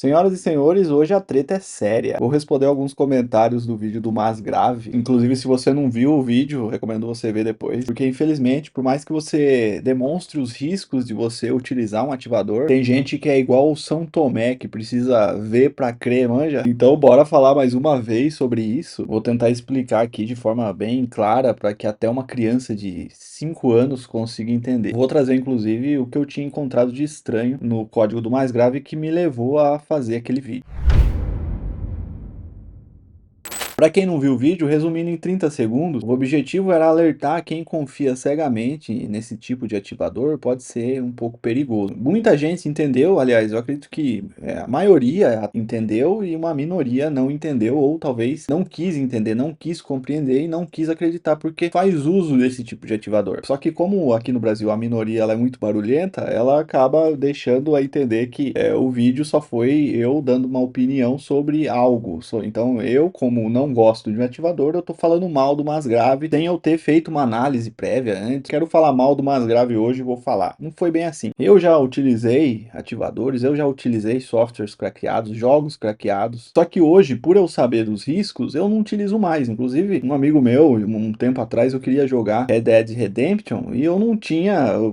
Senhoras e senhores, hoje a treta é séria. Vou responder alguns comentários do vídeo do Mas Grave. Inclusive, se você não viu o vídeo, recomendo você ver depois. Porque, infelizmente, por mais que você demonstre os riscos de você utilizar um ativador, tem gente que é igual o São Tomé, que precisa ver pra crer, manja? Então, bora falar mais uma vez sobre isso. Vou tentar explicar aqui de forma bem clara para que até uma criança de 5 anos consiga entender. Vou trazer, inclusive, o que eu tinha encontrado de estranho no código do Mais Grave que me levou a fazer aquele vídeo. Para quem não viu o vídeo, resumindo em 30 segundos, o objetivo era alertar quem confia cegamente nesse tipo de ativador pode ser um pouco perigoso. Muita gente entendeu, aliás, eu acredito que a maioria entendeu e uma minoria não entendeu, ou talvez não quis entender, não quis compreender e não quis acreditar porque faz uso desse tipo de ativador. Só que como aqui no Brasil a minoria ela é muito barulhenta, ela acaba deixando a entender que o vídeo só foi eu dando uma opinião sobre algo. Então eu, como não gosto de um ativador, eu tô falando mal do Mas Grave sem eu ter feito uma análise prévia antes. Quero falar mal do Mas Grave hoje e vou falar. Não foi bem assim. Eu já utilizei ativadores, eu já utilizei softwares craqueados, jogos craqueados. Só que hoje, por eu saber dos riscos, eu não utilizo mais. Inclusive, um amigo meu, um tempo atrás, eu queria jogar Red Dead Redemption e eu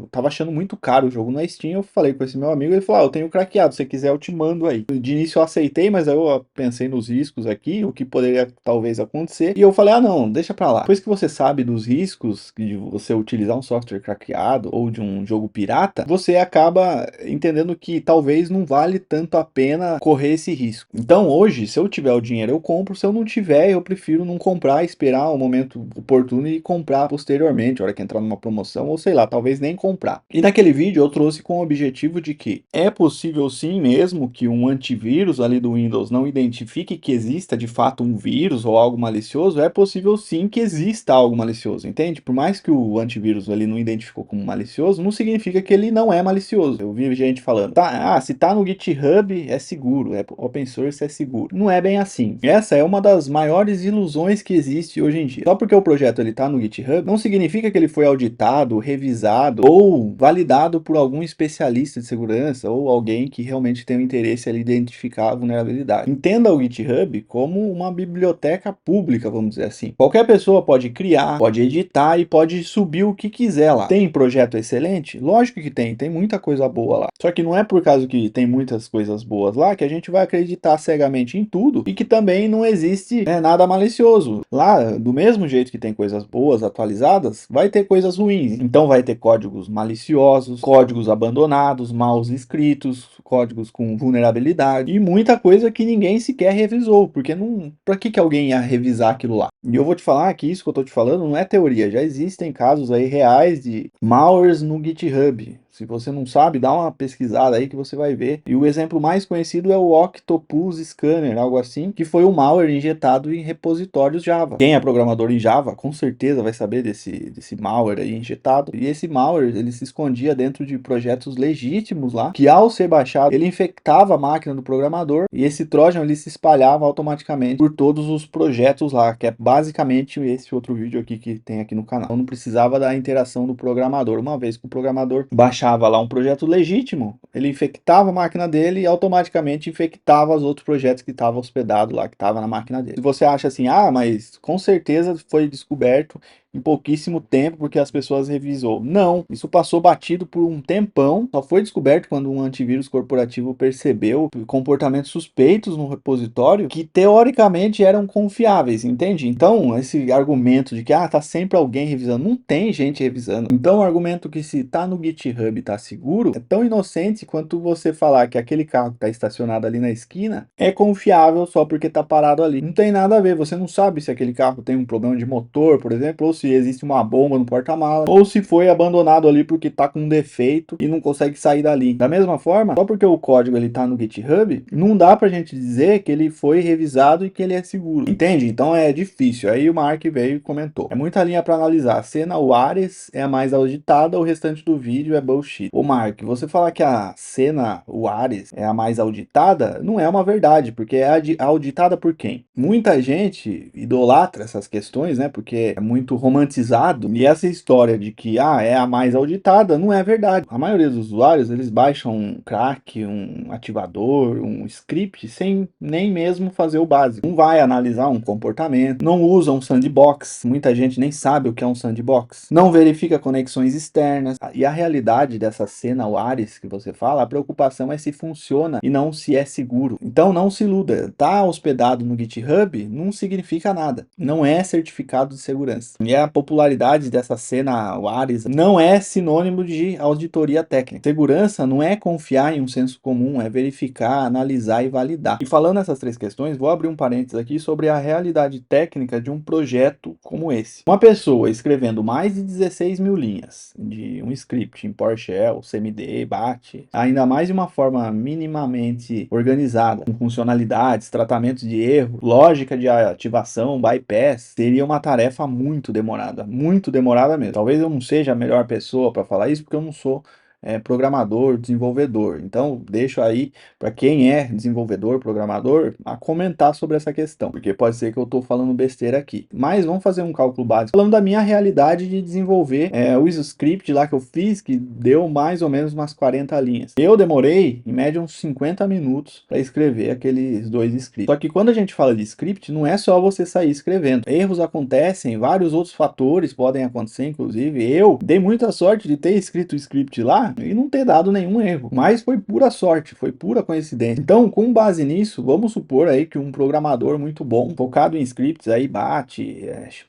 tava achando muito caro o jogo na Steam. Eu falei com esse meu amigo, ele falou: eu tenho craqueado, se você quiser eu te mando aí. De início eu aceitei, mas aí eu pensei nos riscos aqui, o que poderia talvez acontecer, e eu falei: ah não, deixa pra lá. Depois que você sabe dos riscos de você utilizar um software craqueado ou de um jogo pirata, você acaba entendendo que talvez não vale tanto a pena correr esse risco. Então hoje, se eu tiver o dinheiro eu compro, se eu não tiver eu prefiro não comprar, esperar o momento oportuno e comprar posteriormente, a hora que entrar numa promoção, ou sei lá, talvez nem comprar. E naquele vídeo eu trouxe com o objetivo de que é possível sim, mesmo que um antivírus ali do Windows não identifique que exista de fato um vírus ou algo malicioso, é possível sim que exista algo malicioso, entende? Por mais que o antivírus ali não identificou como malicioso, não significa que ele não é malicioso. Eu vi gente falando, se tá no GitHub é seguro, é open source é seguro. Não é bem assim. Essa é uma das maiores ilusões que existe hoje em dia. Só porque o projeto ele tá no GitHub, não significa que ele foi auditado, revisado ou validado por algum especialista de segurança ou alguém que realmente tem um interesse ali em identificar a vulnerabilidade. Entenda o GitHub como uma biblioteca pública, vamos dizer assim. Qualquer pessoa pode criar, pode editar e pode subir o que quiser lá. Tem projeto excelente? Lógico que tem muita coisa boa lá. Só que não é por causa que tem muitas coisas boas lá que a gente vai acreditar cegamente em tudo e que também não existe nada malicioso. Lá, do mesmo jeito que tem coisas boas atualizadas, vai ter coisas ruins. Então vai ter códigos maliciosos, códigos abandonados, mal escritos, códigos com vulnerabilidade e muita coisa que ninguém sequer revisou, porque não, para que alguém ia revisar aquilo lá? E eu vou te falar que isso que eu tô te falando não é teoria, já existem casos aí reais de malwares no GitHub. Se você não sabe, dá uma pesquisada aí que você vai ver. E o exemplo mais conhecido é o Octopus Scanner, algo assim, que foi um malware injetado em repositórios Java. Quem é programador em Java, com certeza vai saber desse malware aí injetado. E esse malware, ele se escondia dentro de projetos legítimos lá, que ao ser baixado, ele infectava a máquina do programador e esse Trojan ele se espalhava automaticamente por todos os projetos lá, que é basicamente esse outro vídeo aqui que tem aqui no canal. Então não precisava da interação do programador. Uma vez que o programador baixava lá um projeto legítimo, ele infectava a máquina dele e automaticamente infectava os outros projetos que estavam hospedados lá, que estavam na máquina dele. Se você acha assim, mas com certeza foi descoberto em pouquíssimo tempo porque as pessoas revisou. Não, isso passou batido por um tempão, só foi descoberto quando um antivírus corporativo percebeu comportamentos suspeitos no repositório que teoricamente eram confiáveis, entende? Então, esse argumento de que tá sempre alguém revisando, não tem gente revisando. Então, o argumento que se tá no GitHub tá seguro é tão inocente quanto você falar que aquele carro que tá estacionado ali na esquina é confiável só porque tá parado ali. Não tem nada a ver, você não sabe se aquele carro tem um problema de motor, por exemplo, ou se existe uma bomba no porta-malas, ou se foi abandonado ali porque tá com um defeito e não consegue sair dali. Da mesma forma, só porque o código ele tá no GitHub, não dá pra gente dizer que ele foi revisado e que ele é seguro. Entende? Então é difícil. Aí o Mark veio e comentou. É muita linha pra analisar. A cena Juarez é a mais auditada, o restante do vídeo é bullshit. Ô Mark, você falar que a cena Juarez é a mais auditada, não é uma verdade, porque é auditada por quem? Muita gente idolatra essas questões, né? Porque é muito romantizado, e essa história de que é a mais auditada não é verdade. A maioria dos usuários, eles baixam um crack, um ativador, um script sem nem mesmo fazer o básico. Não vai analisar um comportamento, não usa um sandbox, muita gente nem sabe o que é um sandbox, não verifica conexões externas. E a realidade dessa cena Ares que você fala, a preocupação é se funciona e não se é seguro. Então não se iluda, tá hospedado no GitHub não significa nada, não é certificado de segurança. E a popularidade dessa cena Ares não é sinônimo de auditoria técnica. Segurança não é confiar em um senso comum, é verificar, analisar e validar. E falando essas três questões, vou abrir um parênteses aqui sobre a realidade técnica de um projeto como esse. Uma pessoa escrevendo mais de 16 mil linhas de um script em PowerShell, CMD, BAT, ainda mais de uma forma minimamente organizada, com funcionalidades, tratamentos de erro, lógica de ativação, bypass, seria uma tarefa muito demorada mesmo. Talvez eu não seja a melhor pessoa para falar isso, porque eu não sou programador, desenvolvedor. Então, deixo aí para quem é desenvolvedor, programador, a comentar sobre essa questão, porque pode ser que eu estou falando besteira aqui. Mas vamos fazer um cálculo básico. Falando da minha realidade de desenvolver o script lá que eu fiz, que deu mais ou menos umas 40 linhas. Eu demorei, em média, uns 50 minutos para escrever aqueles dois scripts. Só que quando a gente fala de script, não é só você sair escrevendo. Erros acontecem, vários outros fatores podem acontecer, inclusive. Eu dei muita sorte de ter escrito o script lá e não ter dado nenhum erro, mas foi pura sorte, foi pura coincidência. Então, com base nisso, vamos supor aí que um programador muito bom, focado em scripts aí, BAT,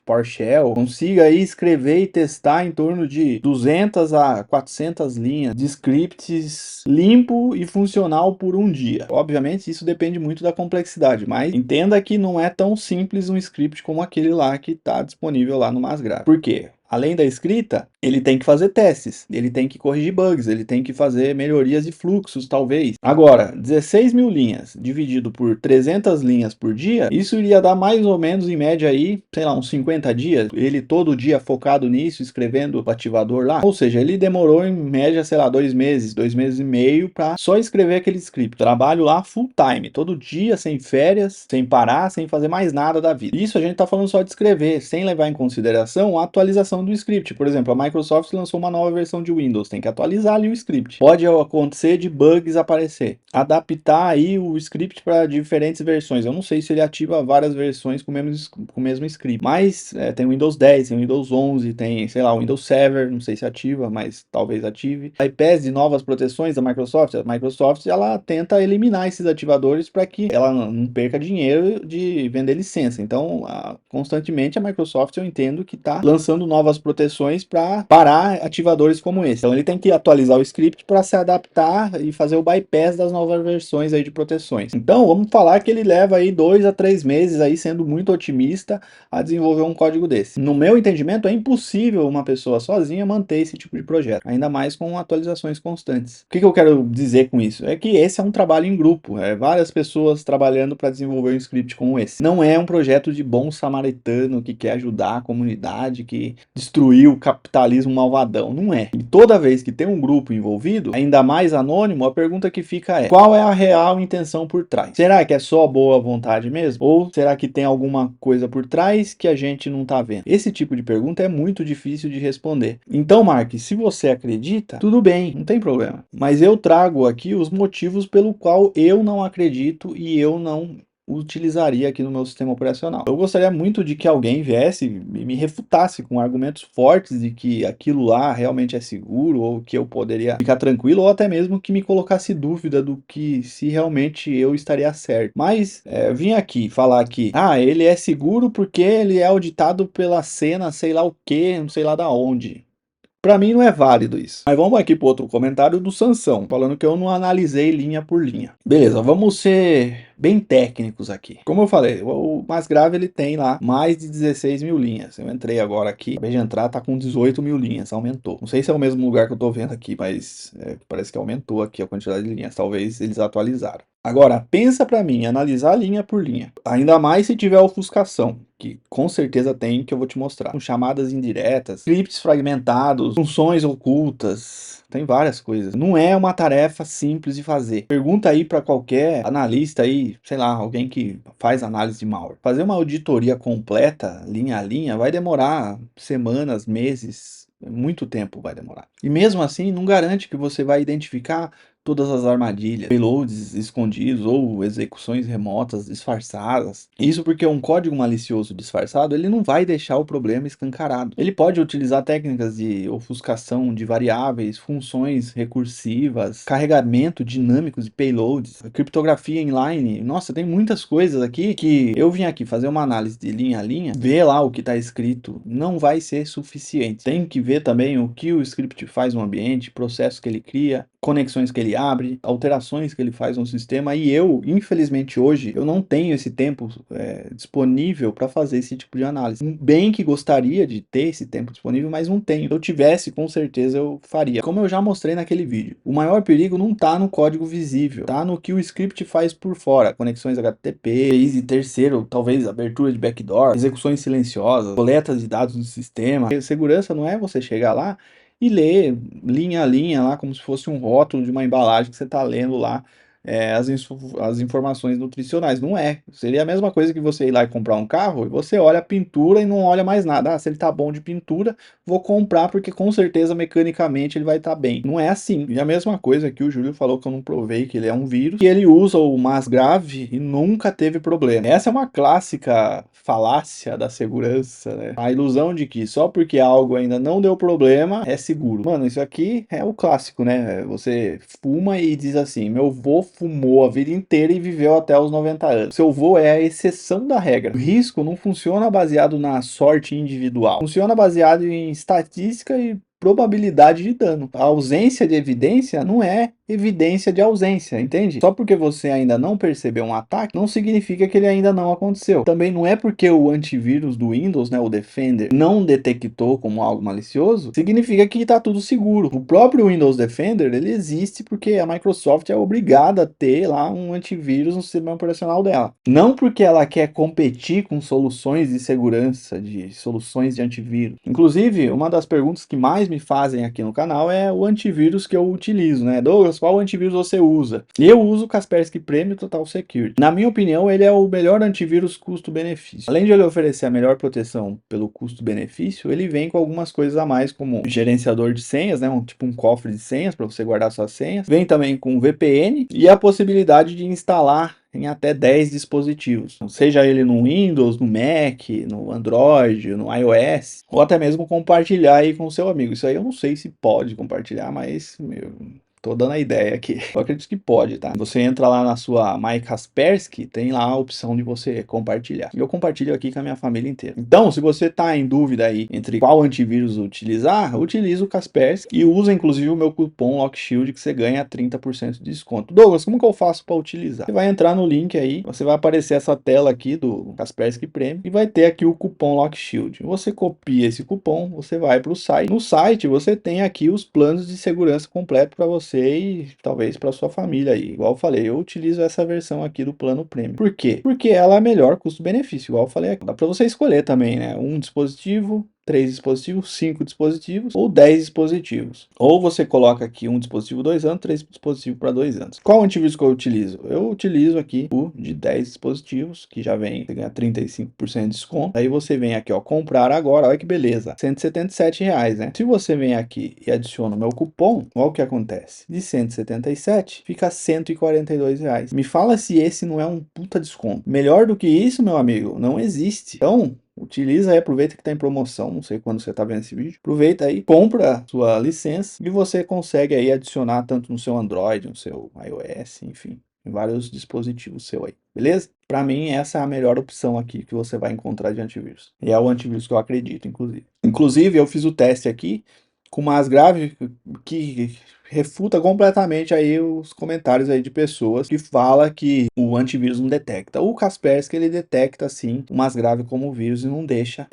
PowerShell, consiga aí escrever e testar em torno de 200 a 400 linhas de scripts limpo e funcional por um dia. Obviamente, isso depende muito da complexidade, mas entenda que não é tão simples um script como aquele lá que está disponível lá no Masgrave. Por quê? Além da escrita, ele tem que fazer testes, ele tem que corrigir bugs, ele tem que fazer melhorias de fluxos, talvez. Agora, 16 mil linhas dividido por 300 linhas por dia, isso iria dar mais ou menos, em média aí, sei lá, uns 50 dias. Ele todo dia focado nisso, escrevendo o ativador lá. Ou seja, ele demorou em média, sei lá, 2 meses, 2 meses e meio para só escrever aquele script. Trabalho lá full time, todo dia, sem férias, sem parar, sem fazer mais nada da vida. Isso a gente tá falando só de escrever, sem levar em consideração a atualização do script. Por exemplo, a Microsoft lançou uma nova versão de Windows, tem que atualizar ali o script. Pode acontecer de bugs aparecer. Adaptar aí o script para diferentes versões. Eu não sei se ele ativa várias versões com o mesmo script, mas tem o Windows 10, tem o Windows 11, tem, sei lá, o Windows Server, não sei se ativa, mas talvez ative. iPads de novas proteções da Microsoft, a Microsoft ela tenta eliminar esses ativadores para que ela não perca dinheiro de vender licença. Então, constantemente a Microsoft, eu entendo que está lançando novas proteções para parar ativadores como esse. Então ele tem que atualizar o script para se adaptar e fazer o bypass das novas versões aí de proteções. Então vamos falar que ele leva aí 2 a 3 meses aí, sendo muito otimista, a desenvolver um código desse. No meu entendimento, é impossível uma pessoa sozinha manter esse tipo de projeto, ainda mais com atualizações constantes. O que eu quero dizer com isso? É que esse é um trabalho em grupo, várias pessoas trabalhando para desenvolver um script como esse. Não é um projeto de bom samaritano que quer ajudar a comunidade, que destruir o capitalismo malvadão. Não é. E toda vez que tem um grupo envolvido, ainda mais anônimo, a pergunta que fica é: qual é a real intenção por trás? Será que é só boa vontade mesmo? Ou será que tem alguma coisa por trás que a gente não tá vendo? Esse tipo de pergunta é muito difícil de responder. Então, Mark, se você acredita, tudo bem, não tem problema. Mas eu trago aqui os motivos pelo qual eu não acredito e eu não utilizaria aqui no meu sistema operacional. Eu gostaria muito de que alguém viesse e me refutasse com argumentos fortes de que aquilo lá realmente é seguro, ou que eu poderia ficar tranquilo, ou até mesmo que me colocasse dúvida do que se realmente eu estaria certo. Mas vim aqui falar que ele é seguro porque ele é auditado pela Cena, sei lá o que, não sei lá da onde. Pra mim não é válido isso. Mas vamos aqui para outro comentário do Sansão, falando que eu não analisei linha por linha. Beleza, vamos ser bem técnicos aqui. Como eu falei, o Masgrave ele tem lá mais de 16 mil linhas. Eu entrei agora aqui, acabei de entrar, tá com 18 mil linhas, aumentou. Não sei se é o mesmo lugar que eu tô vendo aqui, mas parece que aumentou aqui a quantidade de linhas. Talvez eles atualizaram. Agora, pensa para mim, analisar linha por linha. Ainda mais se tiver ofuscação, que com certeza tem, que eu vou te mostrar. Com chamadas indiretas, scripts fragmentados, funções ocultas, tem várias coisas. Não é uma tarefa simples de fazer. Pergunta aí para qualquer analista aí aí, sei lá, alguém que faz análise de malware. Fazer uma auditoria completa, linha a linha, vai demorar semanas, meses, muito tempo vai demorar. E mesmo assim, não garante que você vai identificar todas as armadilhas, payloads escondidos ou execuções remotas disfarçadas. Isso porque um código malicioso disfarçado, ele não vai deixar o problema escancarado. Ele pode utilizar técnicas de ofuscação de variáveis, funções recursivas, carregamento dinâmico de payloads, criptografia inline. Nossa, tem muitas coisas aqui que eu vim aqui fazer uma análise de linha a linha, ver lá o que está escrito, não vai ser suficiente. Tem que ver também o que o script faz no ambiente, processos que ele cria, conexões que ele abre, alterações que ele faz no sistema, e eu, infelizmente hoje, eu não tenho esse tempo disponível para fazer esse tipo de análise. Bem que gostaria de ter esse tempo disponível, mas não tenho. Se eu tivesse, com certeza eu faria. Como eu já mostrei naquele vídeo, o maior perigo não está no código visível, tá no que o script faz por fora, conexões HTTP, APIs de terceiro, talvez abertura de backdoor, execuções silenciosas, coletas de dados do sistema. Segurança não é você chegar lá e ler linha a linha lá, como se fosse um rótulo de uma embalagem que você está lendo lá as informações nutricionais. Não é. Seria a mesma coisa que você ir lá e comprar um carro e você olha a pintura e não olha mais nada. Ah, se ele tá bom de pintura, vou comprar porque com certeza mecanicamente ele vai estar bem. Não é assim. E a mesma coisa que o Júlio falou que eu não provei que ele é um vírus, que ele usa o Masgrave e nunca teve problema. Essa é uma clássica falácia da segurança, né? A ilusão de que só porque algo ainda não deu problema é seguro. Mano, isso aqui é o clássico, né? Você fuma e diz assim: meu vô fumou a vida inteira e viveu até os 90 anos. Seu vô é a exceção da regra. O risco não funciona baseado na sorte individual. Funciona baseado em estatística e probabilidade de dano. A ausência de evidência não é evidência de ausência, entende? Só porque você ainda não percebeu um ataque, não significa que ele ainda não aconteceu. Também não é porque o antivírus do Windows, né, o Defender, não detectou como algo malicioso, significa que está tudo seguro. O próprio Windows Defender, ele existe porque a Microsoft é obrigada a ter lá um antivírus no sistema operacional dela. Não porque ela quer competir com soluções de segurança, de soluções de antivírus. Inclusive, uma das perguntas que mais me fazem aqui no canal é o antivírus que eu utilizo, né? Douglas, qual antivírus você usa? Eu uso o Kaspersky Premium Total Security. Na minha opinião, ele é o melhor antivírus custo-benefício. Além de ele oferecer a melhor proteção pelo custo-benefício, ele vem com algumas coisas a mais, como gerenciador de senhas, né? Tipo um cofre de senhas para você guardar suas senhas. Vem também com VPN e a possibilidade de instalar em até 10 dispositivos, seja ele no Windows, no Mac, no Android, no iOS, ou até mesmo compartilhar aí com o seu amigo. Isso aí eu não sei se pode compartilhar, mas tô dando a ideia aqui. Eu acredito que pode, tá? Você entra lá na sua My Kaspersky, tem lá a opção de você compartilhar. E eu compartilho aqui com a minha família inteira. Então, se você tá em dúvida aí entre qual antivírus utilizar, utiliza o Kaspersky e usa inclusive o meu cupom LockShield que você ganha 30% de desconto. Douglas, como que eu faço para utilizar? Você vai entrar no link aí, você vai aparecer essa tela aqui do Kaspersky Premium e vai ter aqui o cupom LockShield. Você copia esse cupom, você vai para o site. No site você tem aqui os planos de segurança completo para você e talvez para sua família aí. Igual eu falei, eu utilizo essa versão aqui do plano Premium. Por quê? Porque ela é melhor custo-benefício, igual eu falei aqui. Dá para você escolher também, né? Um dispositivo, 3 dispositivos, 5 dispositivos ou 10 dispositivos. Ou você coloca aqui um dispositivo 2 anos, 3 dispositivos para 2 anos. Qual antivírus que eu utilizo? Eu utilizo aqui o de 10 dispositivos, que já vem, você ganha 35% de desconto. Aí você vem aqui, ó, comprar agora, olha que beleza, R$ 177, né? Se você vem aqui e adiciona o meu cupom, olha o que acontece. De 177 fica R$ 142. Me fala se esse não é um puta desconto. Melhor do que isso, meu amigo, não existe. Então, utiliza aí, aproveita que tá em promoção, não sei quando você tá vendo esse vídeo. Aproveita aí, compra sua licença e você consegue aí adicionar tanto no seu Android, no seu iOS, enfim, em vários dispositivos seu aí, beleza? Para mim, essa é a melhor opção aqui que você vai encontrar de antivírus. E é o antivírus que eu acredito, inclusive. Inclusive, eu fiz o teste aqui com o Masgrave que refuta completamente aí os comentários aí de pessoas que falam que o antivírus não detecta. O Kaspersky, ele detecta sim o Masgrave como vírus e não deixa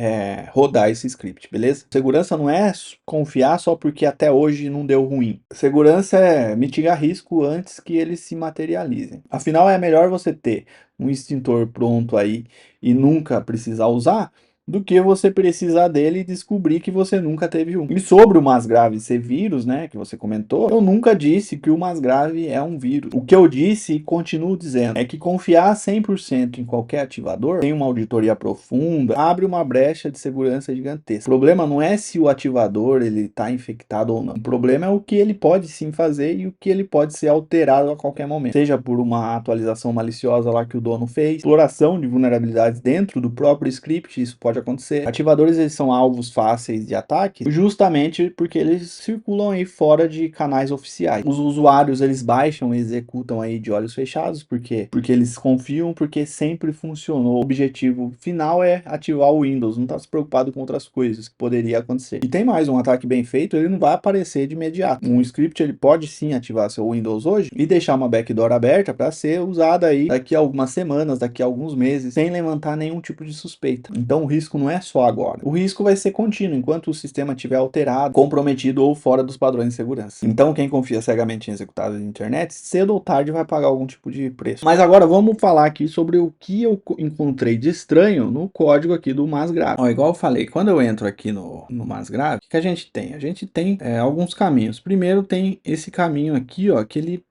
rodar esse script, beleza? Segurança não é confiar só porque até hoje não deu ruim. Segurança é mitigar risco antes que eles se materializem. Afinal, é melhor você ter um extintor pronto aí e nunca precisar usar do que você precisar dele e descobrir que você nunca teve um. E sobre o mais grave ser vírus, né, que você comentou, eu nunca disse que o mais grave é um vírus. O que eu disse e continuo dizendo é que confiar 100% em qualquer ativador, sem uma auditoria profunda, abre uma brecha de segurança gigantesca. O problema não é se o ativador ele está infectado ou não. O problema é o que ele pode sim fazer e o que ele pode ser alterado a qualquer momento. Seja por uma atualização maliciosa lá que o dono fez, exploração de vulnerabilidades dentro do próprio script, isso pode acontecer. Ativadores eles são alvos fáceis de ataque justamente porque eles circulam aí fora de canais oficiais. Os usuários eles baixam e executam aí de olhos fechados porque eles confiam, porque sempre funcionou. O objetivo final é ativar o Windows, não está se preocupado com outras coisas que poderia acontecer. E tem mais, um ataque bem feito, ele não vai aparecer de imediato. Um script ele pode sim ativar seu Windows hoje e deixar uma backdoor aberta para ser usada aí daqui a algumas semanas, daqui a alguns meses, sem levantar nenhum tipo de suspeita. Então o risco não é só agora. O risco vai ser contínuo enquanto o sistema estiver alterado, comprometido ou fora dos padrões de segurança. Então quem confia cegamente em executáveis de internet, cedo ou tarde vai pagar algum tipo de preço. Mas agora vamos falar aqui sobre o que eu encontrei de estranho no código aqui do mais grave. Ó, igual eu falei, quando eu entro aqui no mais grave, o que a gente tem? A gente tem alguns caminhos. Primeiro tem esse caminho aqui, ó, que ele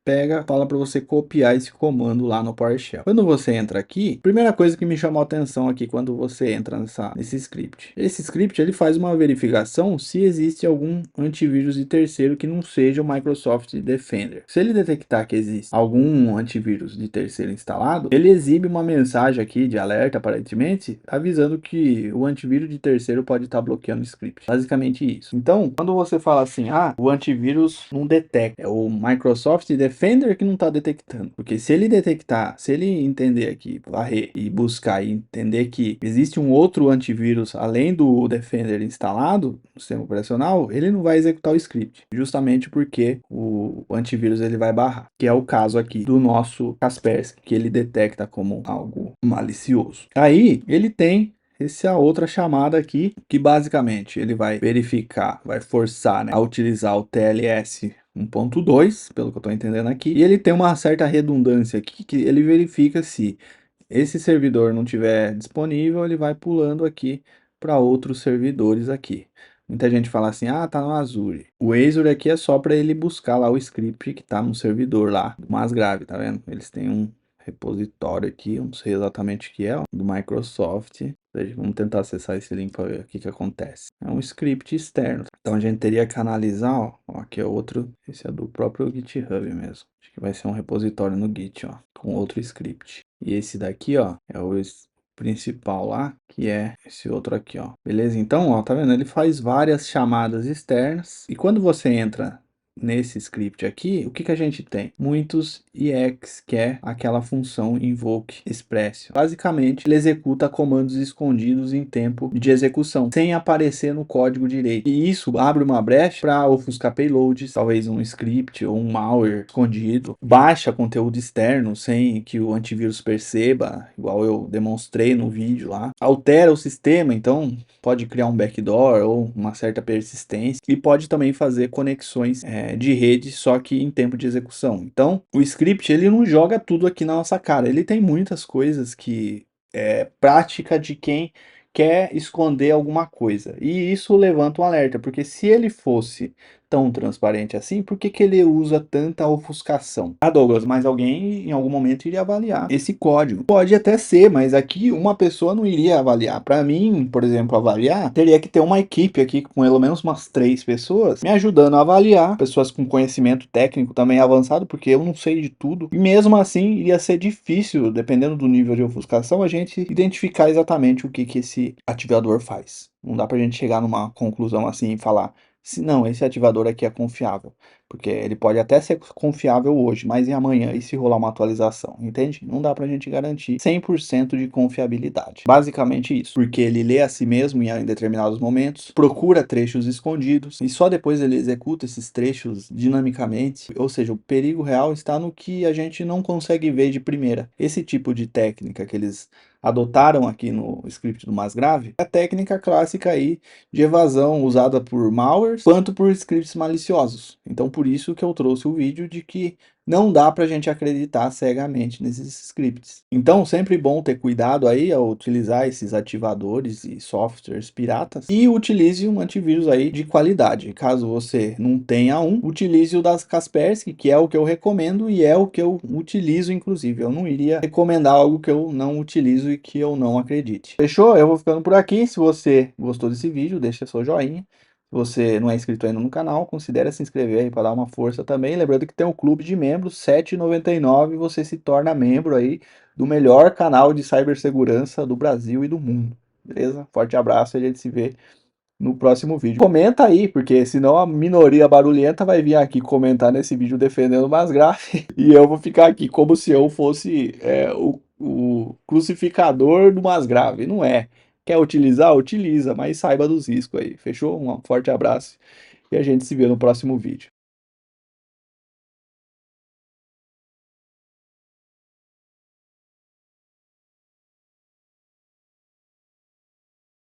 fala para você copiar esse comando lá no PowerShell. Quando você entra aqui, primeira coisa que me chamou a atenção aqui quando você entra nesse script. Esse script ele faz uma verificação se existe algum antivírus de terceiro que não seja o Microsoft Defender. Se ele detectar que existe algum antivírus de terceiro instalado, ele exibe uma mensagem aqui de alerta, aparentemente, avisando que o antivírus de terceiro pode estar bloqueando o script. Basicamente isso. Então, quando você fala assim, o antivírus não detecta, é o Microsoft Defender que não está detectando. Porque se ele detectar, se ele entender aqui, varrer e buscar e entender que existe um outro antivírus além do Defender instalado no sistema operacional, ele não vai executar o script. Justamente porque o antivírus ele vai barrar. Que é o caso aqui do nosso Kaspersky, que ele detecta como algo malicioso. Aí, ele tem essa outra chamada aqui, que basicamente ele vai verificar, vai forçar, né, a utilizar o TLS 1.2, pelo que eu estou entendendo aqui, e ele tem uma certa redundância aqui, que ele verifica se esse servidor não estiver disponível, ele vai pulando aqui para outros servidores aqui. Muita gente fala assim, tá no Azure. O Azure aqui é só para ele buscar lá o script que está no servidor lá, do mais grave, tá vendo? Eles têm um repositório aqui, eu não sei exatamente o que é, ó, do Microsoft. Vamos tentar acessar esse link para ver o que acontece. É um script externo. Então a gente teria que analisar, ó, aqui é outro, esse é do próprio GitHub mesmo. Acho que vai ser um repositório no Git, ó, com outro script. E esse daqui, ó, é o principal lá, que é esse outro aqui, ó. Beleza? Então, ó, tá vendo? Ele faz várias chamadas externas. E quando você entra nesse script aqui, o que que a gente tem? Muitos EX, que é aquela função invoke expression. Basicamente, ele executa comandos escondidos em tempo de execução, sem aparecer no código direito. E isso abre uma brecha para ofuscar payloads, talvez um script ou um malware escondido, baixa conteúdo externo sem que o antivírus perceba, igual eu demonstrei no vídeo lá, altera o sistema, então pode criar um backdoor ou uma certa persistência e pode também fazer conexões de rede, só que em tempo de execução. Então, o script ele não joga tudo aqui na nossa cara, ele tem muitas coisas que é prática de quem quer esconder alguma coisa. E isso levanta um alerta, porque se ele fosse tão transparente assim, por que que ele usa tanta ofuscação? Douglas, mas alguém em algum momento iria avaliar esse código. Pode até ser, mas aqui uma pessoa não iria avaliar. Para mim, por exemplo, avaliar, teria que ter uma equipe aqui com pelo menos umas 3 pessoas me ajudando a avaliar, pessoas com conhecimento técnico também avançado, porque eu não sei de tudo. E mesmo assim, iria ser difícil, dependendo do nível de ofuscação, a gente identificar exatamente o que que esse ativador faz. Não dá pra gente chegar numa conclusão assim e falar, se não, esse ativador aqui é confiável. Porque ele pode até ser confiável hoje, mas e amanhã? E se rolar uma atualização? Entende? Não dá pra gente garantir 100% de confiabilidade. Basicamente isso. Porque ele lê a si mesmo em determinados momentos, procura trechos escondidos e só depois ele executa esses trechos dinamicamente. Ou seja, o perigo real está no que a gente não consegue ver de primeira. Esse tipo de técnica que eles adotaram aqui no script do mais grave é a técnica clássica aí de evasão usada por malwares quanto por scripts maliciosos. Então por isso que eu trouxe o vídeo de que não dá pra gente acreditar cegamente nesses scripts. Então, sempre bom ter cuidado aí ao utilizar esses ativadores e softwares piratas e utilize um antivírus aí de qualidade. Caso você não tenha um, utilize o das Kaspersky, que é o que eu recomendo e é o que eu utilizo, inclusive. Eu não iria recomendar algo que eu não utilizo e que eu não acredite. Fechou? Eu vou ficando por aqui. Se você gostou desse vídeo, deixa seu joinha. Se você não é inscrito ainda no canal, considere se inscrever aí para dar uma força também. Lembrando que tem um clube de membros, R$ 7,99, você se torna membro aí do melhor canal de cibersegurança do Brasil e do mundo. Beleza? Forte abraço e a gente se vê no próximo vídeo. Comenta aí, porque senão a minoria barulhenta vai vir aqui comentar nesse vídeo defendendo o Masgrave e eu vou ficar aqui como se eu fosse o crucificador do Masgrave. Não é. Quer utilizar? Utiliza, mas saiba dos riscos aí. Fechou? Um forte abraço e a gente se vê no próximo vídeo.